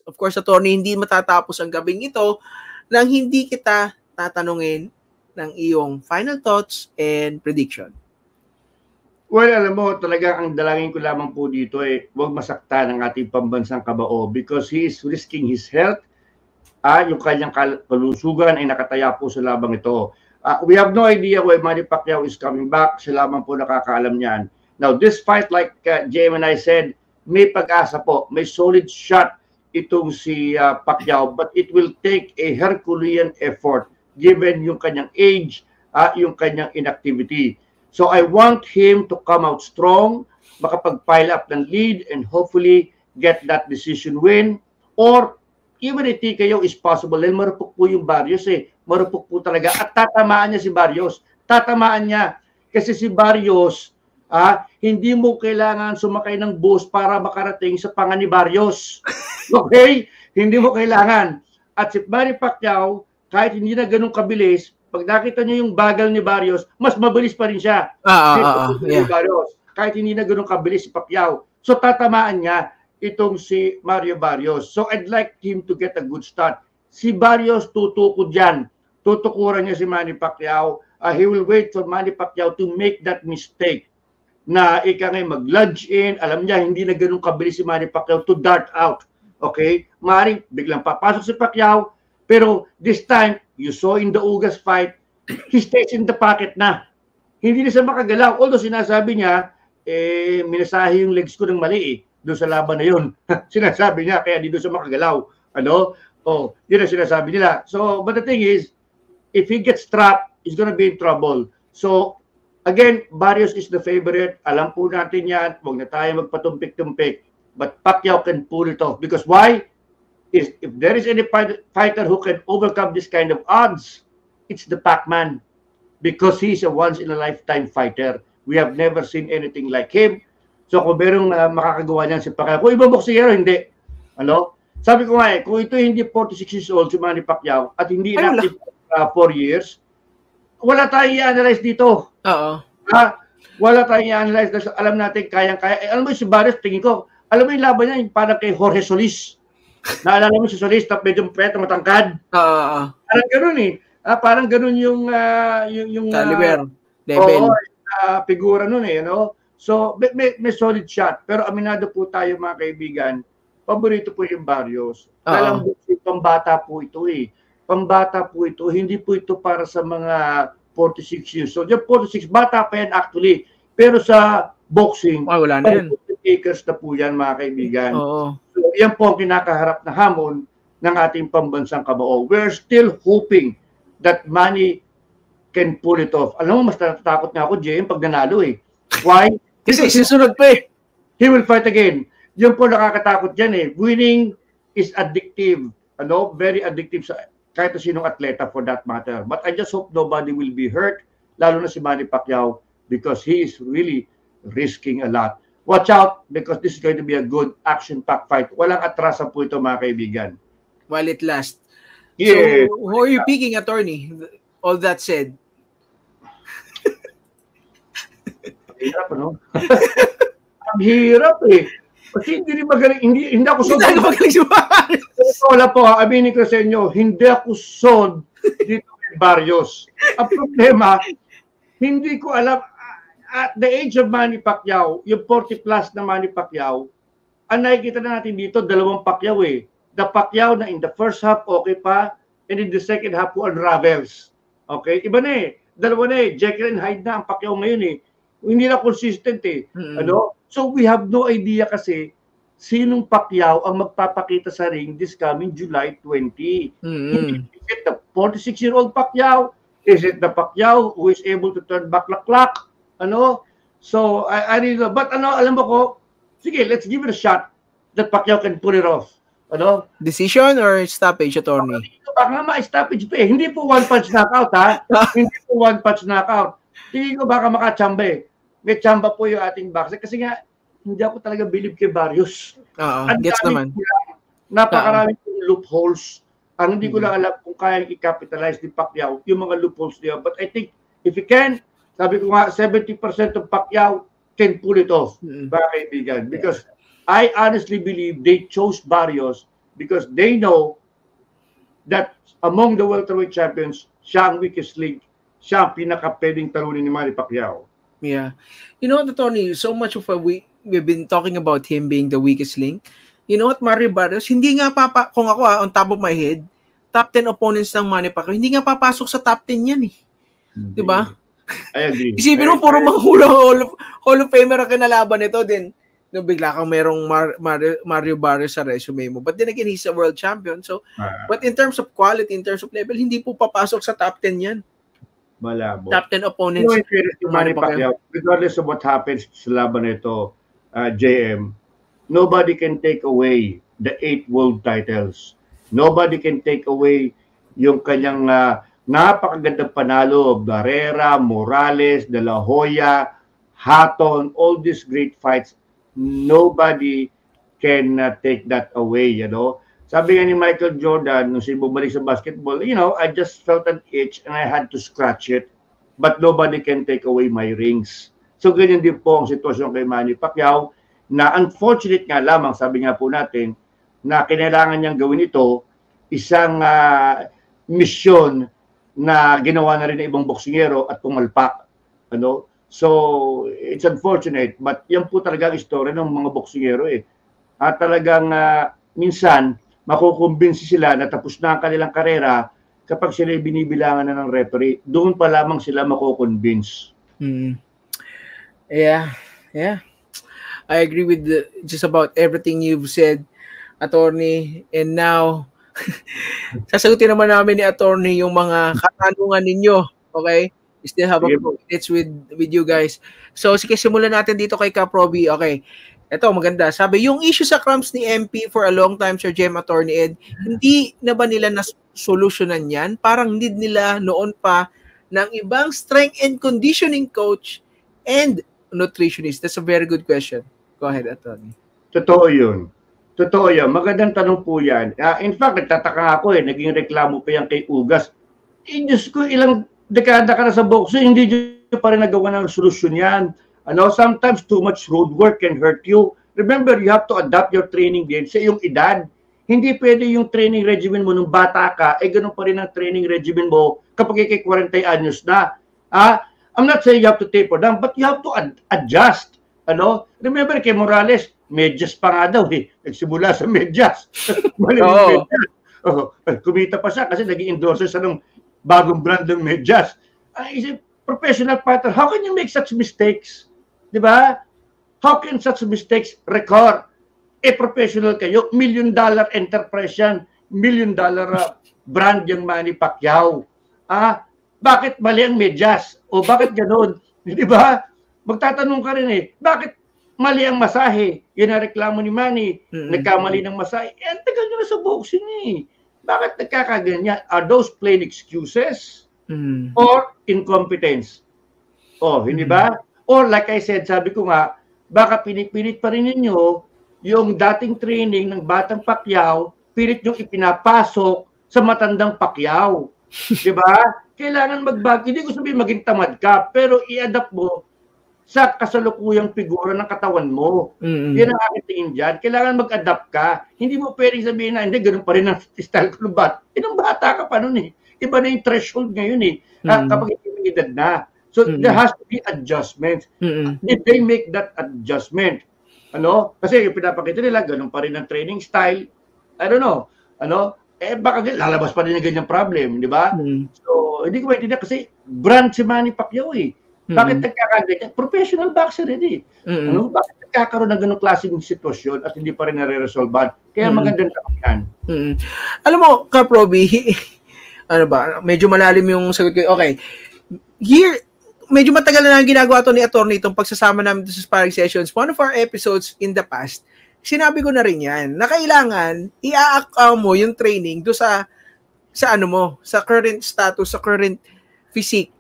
Of course, attorney, hindi matatapos ang gabing ito nang hindi kita tatanungin ng iyong final thoughts and prediction. Well, alam mo, talaga ang dalangin ko lamang po dito huwag masaktan ang ating pambansang kabao because he is risking his health. Yung kanyang kalusugan ay nakataya po sa labang ito. We have no idea why Manny Pacquiao is coming back. Siya lamang po nakakaalam niyan. Now, this fight, like JM and I said, may pag-asa po. May solid shot itong si Pacquiao, but it will take a Herculean effort given yung kanyang age, yung kanyang inactivity. So I want him to come out strong, makapag-pile up ng lead, and hopefully get that decision win. Or even a TKO is possible. Dahil marupok po yung Barrios Marupok po talaga. At tatamaan niya si Barrios. Tatamaan niya. Kasi si Barrios, hindi mo kailangan sumakay ng bus para makarating sa panga ni Barrios. Okay? Hindi mo kailangan. At si Manny Pacquiao, kahit hindi na ganun kabilis, pag nakita niyo yung bagal ni Barrios, mas mabilis pa rin siya. Yeah. Barrios, kahit hindi na ganun kabilis si Pacquiao. So tatamaan niya itong si Mario Barrios. So I'd like him to get a good start. Si Barrios tutukod dyan. Tutukuran niya si Manny Pacquiao. He will wait for Manny Pacquiao to make that mistake na mag-lunge in. Alam niya, hindi na ganun kabilis si Manny Pacquiao to dart out. Okay? Maaaring biglang papasok si Pacquiao. Pero this time, you saw in the Ugas fight, he stays in the pocket na. Hindi na siya makagalaw. Although sinasabi niya, minasahe yung legs ko ng mali doon sa laban na yun. Sinasabi niya, kaya di doon siya makagalaw. Yun ang sinasabi nila. So, but the thing is, if he gets trapped, he's gonna be in trouble. So, again, Barrios is the favorite. Alam po natin yan. Huwag na tayo magpatumpik-tumpik. But Pacquiao can pull it off. Because why? If there is any fighter who can overcome this kind of odds, it's the Pac-Man. Because he's a once-in-a-lifetime fighter. We have never seen anything like him. So kung merong makakagawa niyan si Pacquiao, kung ibang boksingero, hindi. Sabi ko nga kung ito hindi 46 years old si Manny Pacquiao at hindi inactive 4 years, wala tayong i-analyze dito. Wala tayong i-analyze. Alam natin, kayang-kaya. Alam mo si Barrios, tingin ko, alam mo yung laban niya, parang kay Jorge Solis. Naalala mo si Solis, medyo pwede, matangkad. Parang ganun parang ganun yung caliber, level. Figura nun So, may solid shot. Pero aminado po tayo mga kaibigan, paborito po yung Barrios. Alam mo, pambata po ito Pambata po ito. Hindi po ito para sa mga 46 years. So, yung 46, bata pa yan actually. Pero sa boxing, wala na yan. Acres na po yan mga kaibigan. So, yan po ang kinakaharap na hamon ng ating pambansang kabao. We're still hoping that Manny can pull it off. Alam mo, mas natatakot nga ako, JM, pag nanalo Why? Kasi sisunod pa He will fight again. Yun po nakakatakot dyan Winning is addictive. Very addictive sa kahit na sinong atleta for that matter. But I just hope nobody will be hurt, lalo na si Manny Pacquiao, because he is really risking a lot. Watch out because this is going to be a good action-packed fight. Walang atrasan po ito mga kaibigan. While it lasts. Yeah. So, who are you picking, attorney? All that said. Hirap, Ang hirap Kasi hindi rin magaling, hindi ako sod. Hindi magaling si Barrios. Wala po, aminin ko sa inyo, hindi ako sod dito kay Barrios. Ang problema, hindi ko alam, at the age of Manny Pacquiao, yung 40 plus na Manny Pacquiao, ang nakikita na natin dito, dalawang Pacquiao The Pacquiao na in the first half, okay pa, and in the second half po, unravels. Okay? Iba na Dalawa na Jekyll and Hyde na ang Pacquiao ngayon Hindi na consistent So we have no idea kasi sinong Pacquiao ang magpapakita sa ring this coming July 20. Is it the 46-year-old Pacquiao? Is it the Pacquiao who is able to turn back the clock? So I really know. But alam mo ko, sige, let's give it a shot that Pacquiao can pull it off. Decision or stoppage, attorney? Baka nga ma-stoppage pa Hindi po one-punch knockout Hindi po one-punch knockout. Tingin ko baka makachamba May chamba po yung ating boxer. Kasi nga, hindi ako talaga believe kay Barrios. Gets naman. Napakaraming loopholes. Ang hindi ko lang alam kung kayang i-capitalize ni Pacquiao yung mga loopholes niya. But I think, if he can, sabi ko nga, 70% of Pacquiao can pull it off, mga kaibigan. Because I honestly believe they chose Barrios because they know that among the welterweight champions, siya ang weakest link, siya ang pinaka-pwedeng talunin ni Manny Pacquiao. Yeah. You know what, Tony, so much of we've been talking about him being the weakest link. You know what, Mario Barrios, hindi nga kung ako on top of my head, top 10 opponents ng Manny Pacquiao, hindi nga papasok sa top 10 yan eh. Diba? I agree. Isipin mo, puro mga Hall of Famer ang kinalaban nito din. No, bigla kang merong Mario Barrios sa resume mo. But then again, he's a world champion. So, but in terms of quality, in terms of level, hindi po papasok sa top 10 yan. Malabo. Top 10 opponents. You know, Manny Pacquiao, regardless of what happens sa laban nito, JM, nobody can take away the 8 world titles. Nobody can take away yung kanyang napakagandang panalo, Barrera, Morales, De La Hoya, Hatton, all these great fights. Nobody can take that away, you know. Sabi nga ni Michael Jordan, nung siya bumalik sa basketball, you know, I just felt an itch and I had to scratch it. But nobody can take away my rings. So, ganyan din po ang sitwasyon kay Manny Pacquiao, na unfortunate nga lamang, sabi nga po natin, na kailangan niyang gawin ito, isang misyon na ginawa na rin ng ibang boksingero at pumalpak. Ano? So, it's unfortunate, but yan po talaga ang istorya ng mga boksingero eh. At talagang minsan, makukumbinsi sila na tapos na ang kanilang karera kapag sila binibilangan na ng referee. Doon pa lamang sila makukonvince. Yeah. I agree with just about everything you've said, Attorney. And now, sasagutin naman namin ni Attorney yung mga katanungan ninyo. Okay? We still have a few minutes with you guys. So, sige, simulan natin dito kay Caprobi. Okay. Ito, maganda. Sabi, yung issue sa cramps ni MP for a long time, Sir Jem, Attorney Ed, hindi na ba nila na-solusyonan yan? Parang need nila noon pa ng ibang strength and conditioning coach and nutritionist. That's a very good question. Go ahead, Attorney. Totoo yun. Magandang tanong po yan. In fact, nagtataka ako naging reklamo pa yan kay Ugas. Diyos ko, ilang dekada ka na sa boxing, hindi nyo pa rin nagawa ng solusyon yan. Sometimes too much road work can hurt you. Remember, you have to adapt your training din sa iyong edad. Hindi pwede yung training regimen mo nung bata ka, ganun pa rin ang training regimen mo kapag ikay 40 anyos na. I'm not saying you have to taper down, but you have to adjust. Remember kay Morales, medyas pa nga daw nagsimula sa medyas. Kumita pa siya kasi naging endorser sa ng bagong brand ng medyas. Is a professional fighter. How can you make such mistakes? Diba? How can such mistakes recur? Professional kayo, $1 million enterprise yan, $1 million brand yung Manny Pacquiao. Bakit mali ang medyas? O bakit ganoon? Diba? Magtatanong ka rin bakit mali ang masahe? Yun ang reklamo ni Manny. Nagkamali ng masahe. Ang tagal nyo na sa boxing Bakit nagkakaganyan? Are those plain excuses? Or incompetence? Hindi ba? Or like I said, sabi ko nga, baka pinipilit pa rin ninyo yung dating training ng batang Pacquiao, pilit yung ipinapasok sa matandang Pacquiao. Diba? Kailangan magbago. Hindi ko sabihin maging tamad ka, pero i-adapt mo sa kasalukuyang figura ng katawan mo. Yan ang aking tingin dyan. Kailangan mag-adapt ka. Hindi mo pwedeng sabihin na, hindi, ganun pa rin ang style ko ng bata. Nung bata ka pa nun Iba na yung threshold ngayon kapag may edad na. So, there has to be adjustment. Did they make that adjustment? Kasi yung pinapakita nila, ganun pa rin ang training style. I don't know. Baka lalabas pa rin yung ganyang problem, di ba? So, hindi ko maintindihan kasi brand si Manny Pacquiao Bakit nagkakaganyan? Professional boxer Bakit nagkakaroon ng ganung klaseng sitwasyon at hindi pa rin nare-resolve? Kaya magandang tanong. Alam mo, Caprobi, medyo malalim yung sagot ko. Okay. Here, medyo matagal na ang ginagawa to ni Attorney itong pagsasama namin sa sparring sessions. One of our episodes in the past, sinabi ko na rin yan, na kailangan i-a-account mo yung training do sa current status, sa current physique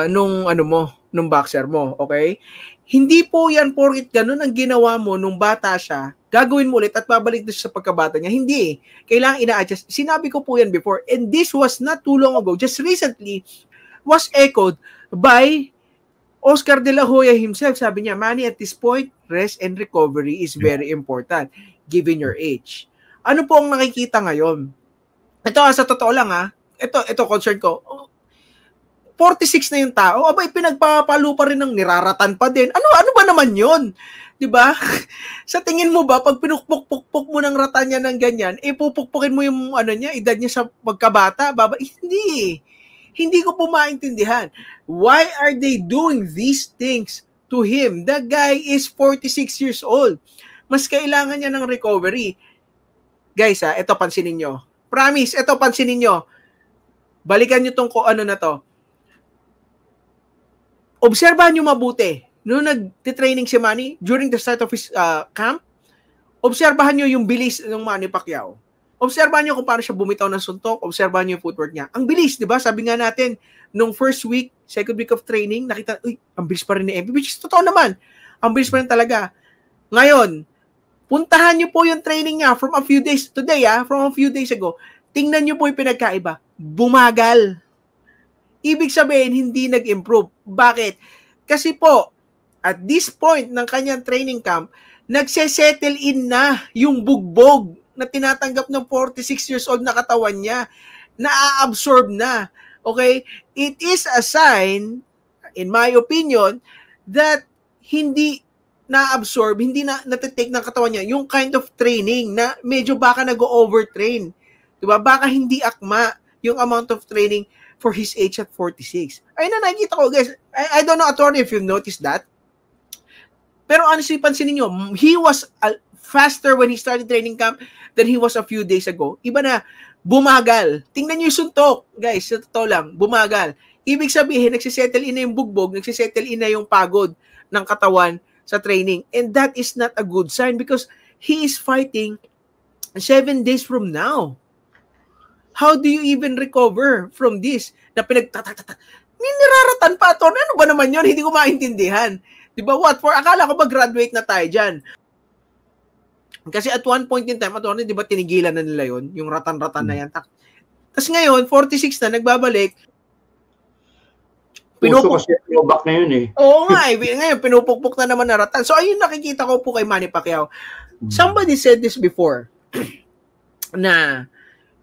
nung boxer mo, okay? Hindi po yan porkit ganun ang ginawa mo nung bata siya, gagawin mo ulit at babalik na siya sa pagkabata niya. Hindi Kailangan ina-adjust. Sinabi ko po yan before, and this was not too long ago, just recently, was echoed by Oscar De La Hoya himself. Sabi niya, Manny, at this point, rest and recovery is very important given your age. Ano po ang nakikita ngayon? Ito, sa totoo lang ito concern ko. 46 na yung tao, abay pinagpapalo pa rin ng niraratan pa din. Ano ba naman 'yon? 'Di ba? Sa tingin mo ba pag pinukpok-pukpok mo ng rata niya ng ganyan, pupukpukin mo yung niya, edad niya sa pagkabata, hindi. Hindi ko po maintindihan. Why are they doing these things to him? The guy is 46 years old. Mas kailangan niya ng recovery. Guys, ito pansinin nyo. Promise, ito pansinin nyo. Balikan nyo tong na to. Obserbahan nyo mabuti. Noong nag-training si Manny, during the start of his camp, obserbahan nyo yung bilis ng Manny Pacquiao. Obserbahan nyo kung paano siya bumitaw ng suntok. Obserbahan nyo yung footwork niya. Ang bilis, di ba? Sabi nga natin, nung first week, second week of training, nakita, ang bilis pa rin ni MVP, which is totoo naman. Ang bilis pa rin talaga. Ngayon, puntahan nyo po yung training niya from a few days ago. Tingnan nyo po yung pinagkaiba. Bumagal. Ibig sabihin, hindi nag-improve. Bakit? Kasi po, at this point ng kanyang training camp, nagse-settle in na yung bugbog na tinatanggap ng 46 years old na katawan niya. Na-absorb na. Okay? It is a sign, in my opinion, that hindi na-absorb, hindi na natitake ng katawan niya yung kind of training na medyo baka nag-overtrain. Diba? Baka hindi akma yung amount of training for his age at 46. Ayun na nakikita ko, guys. I don't know, attorney, if you've noticed that. Pero honestly, pansinin nyo, he was faster when he started training camp than he was a few days ago. Iba na, bumagal. Tingnan nyo yung suntok, guys, sa totoo lang, bumagal. Ibig sabihin, nagsisettle in na yung bugbog, nagsisettle in na yung pagod ng katawan sa training. And that is not a good sign because he is fighting 7 days from now. How do you even recover from this? Na niraratan pa ito. Ano ba naman yun? Hindi ko maintindihan. Diba what for? Akala ko mag-graduate na tayo dyan. Kasi at one point in time, attorney, diba tinigilan na nila yun? Yung ratan-ratan na yan. Tapos ngayon, 46 na, nagbabalik. Puso kasi throwback na yun eh. Oo nga eh. Ngayon, pinupukpuk na naman na ratan. So ayun nakikita ko po kay Manny Pacquiao. Somebody said this before na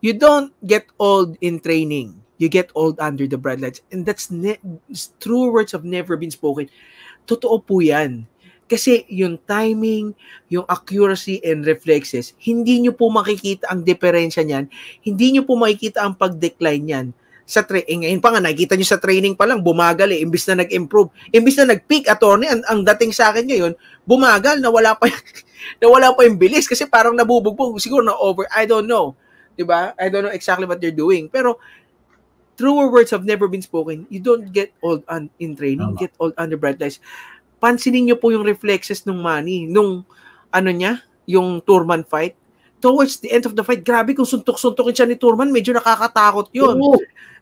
you don't get old in training. You get old under the bright lights. And that's true words have never been spoken. Totoo po yan. Kasi yung timing, yung accuracy and reflexes, hindi nyo po makikita ang diferensya niyan. Hindi nyo po makikita ang pag-decline niyan. Sa ngayon pa nga, nakikita nyo sa training pa lang, bumagal eh. Imbis na nag-improve. Imbis na nag-peak, attorney, ang dating sa akin ngayon, bumagal, nawala pa yung bilis. Kasi parang nabubugbog. Siguro na over. I don't know. Diba? I don't know exactly what they're doing. Pero, truer words have never been spoken. You don't get old in training. Get old under bright lights. Pansinin nyo po yung reflexes ng Manny, nung, yung Turman fight. Towards the end of the fight, grabe kung suntok-suntokin siya ni Turman, medyo nakakatakot yun.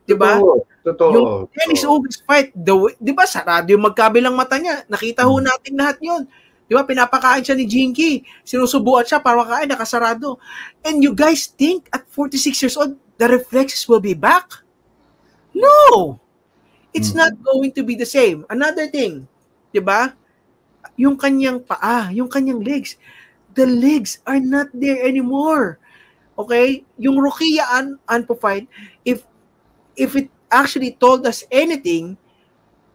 Diba? Totoo. Yung Dennis August fight, diba, sarado yung magkabilang mata niya. Nakita ho natin lahat yun. Diba, pinapakain siya ni Jinky. Sinusubuan siya para makain, nakasarado. And you guys think at 46 years old, the reflexes will be back? No! It's not going to be the same. Another thing, diba? Yung kanyang paa, yung kanyang legs, the legs are not there anymore. Okay? Yung Rukia Anpo fight, if it actually told us anything,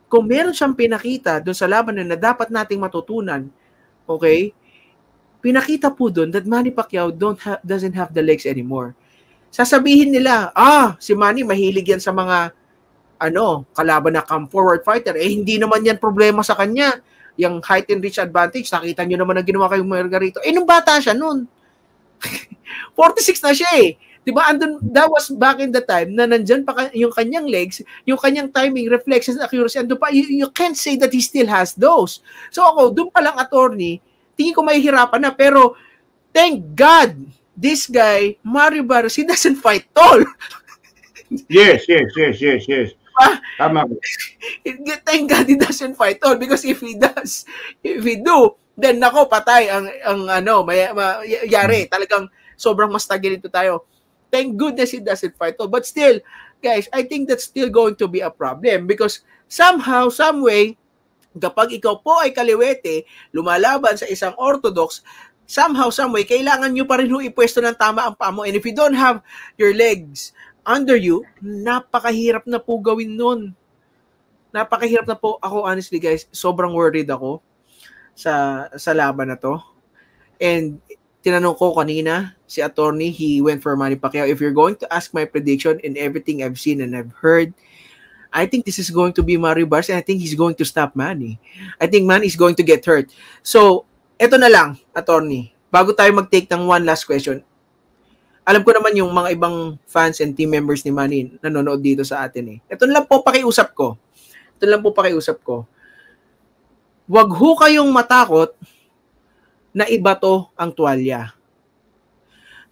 kung meron siyang pinakita doon sa laban na dapat nating matutunan, okay, pinakita po doon that Manny Pacquiao doesn't have the legs anymore. Sasabihin nila, si Manny mahilig yan sa mga kalaban na come forward fighter. Hindi naman yan problema sa kanya. Yung height and reach advantage, nakita nyo naman ang ginawa kay Margarito. Nung bata siya noon. 46 na siya eh. Diba? That was back in the time na nandyan pa yung kanyang legs, yung kanyang timing, reflexes, accuracy, andun pa, you can't say that he still has those. So ako, doon pa lang, attorney, tingin ko mahihirapan na, pero thank God, this guy, Mario Barrios, he doesn't fight tall. Yes. Tama. Thank God he doesn't fight tall because if he do, then nako, patay ang yari. Talagang sobrang mas tagilito tayo. Thank goodness he doesn't fight tall. But still, guys, I think that's still going to be a problem because somehow, some way, kapag ikaw po ay kaliwete, lumalaban sa isang orthodox, somehow, someway, kailangan nyo pa rin ipwesto ng tama ang paa mo. And if you don't have your legs under you, napakahirap na po gawin nun. Napakahirap na po. Ako, honestly guys, sobrang worried ako sa laban na to. And tinanong ko kanina, si attorney, he went for Manny Pacquiao. If you're going to ask my prediction and everything I've seen and I've heard, I think this is going to be Mario Barrios and I think he's going to stop Manny. I think Manny is going to get hurt. So, eto na lang, attorney. Bago tayo mag-take ng one last question, alam ko naman yung mga ibang fans and team members ni Manny nanonood dito sa atin eh. Ito lang po pakiusap ko. Wag ho kayong matakot na ibato ang tuwalya.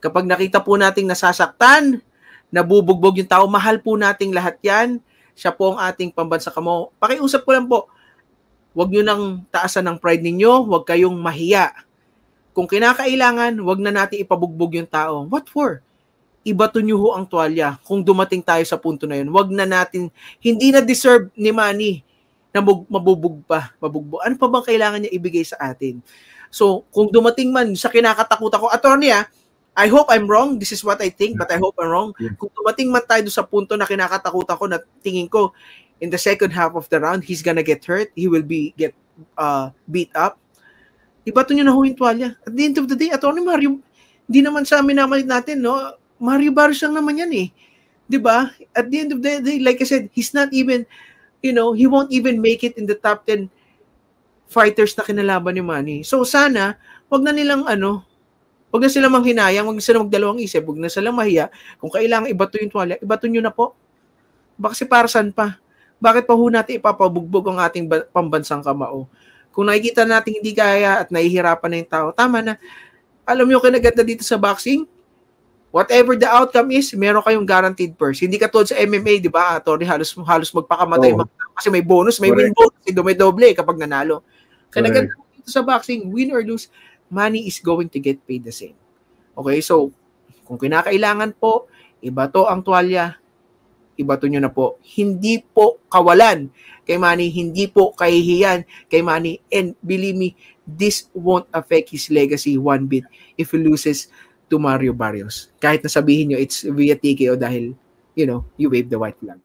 Kapag nakita po nating nasasaktan, nabubugbog yung tao, mahal po nating lahat yan. Siya po ang ating pambansa kamo. Pakiusap ko lang po, wag nyo nang taasan ng pride ninyo, wag kayong mahiya. Kung kinakailangan, wag na natin ipabugbog yung tao. What for? Ibato nyo ho ang tuwalya. Kung dumating tayo sa punto na yun, wag na natin, hindi na deserve ni Manny na mabugbog. Ano pa bang kailangan niya ibigay sa atin? So, kung dumating man sa kinakatakutan ko, attorney I hope I'm wrong. This is what I think, but I hope I'm wrong. Kung dumating man tayo sa punto na kinakatakutan ko, na tingin ko, in the second half of the round, he's gonna get hurt. He will get beat up. Ibato nyo na ho yung tuwalya. At the end of the day, attorney Mario, hindi naman sa amin namalit natin, no? Mario Barrios lang naman yan eh. Diba? At the end of the day, like I said, he's not even, he won't even make it in the top 10 fighters na kinalaban ni Manny. So sana, wag na silang manghinayang, wag na silang magdalawang isip, wag na silang mahiya. Kung kailangan ibato yung tuwalya, ibato nyo na po. Kasi para saan pa? Bakit pa ho natin ipapabugbog ang ating pambansang kamao? Kung nakikita natin hindi kaya at nahihirapan na yung tao, tama na. Alam nyo, kinaganda dito sa boxing, whatever the outcome is, meron kayong guaranteed purse. Hindi katulad sa MMA, di ba, attorney, halos magpakamatay. Kasi may bonus, may win bonus, may doble kapag nanalo. Kinaganda dito sa boxing, win or lose, Manny is going to get paid the same. Okay, so, kung kinakailangan po, ibato ang tuwalya, ibato nyo na po. Hindi po kawalan kay Manny, hindi po kahihiyan kay Manny, and believe me, this won't affect his legacy one bit if he loses to Mario Barrios. Kahit na sabihin nyo, it's via TKO dahil, you wave the white flag.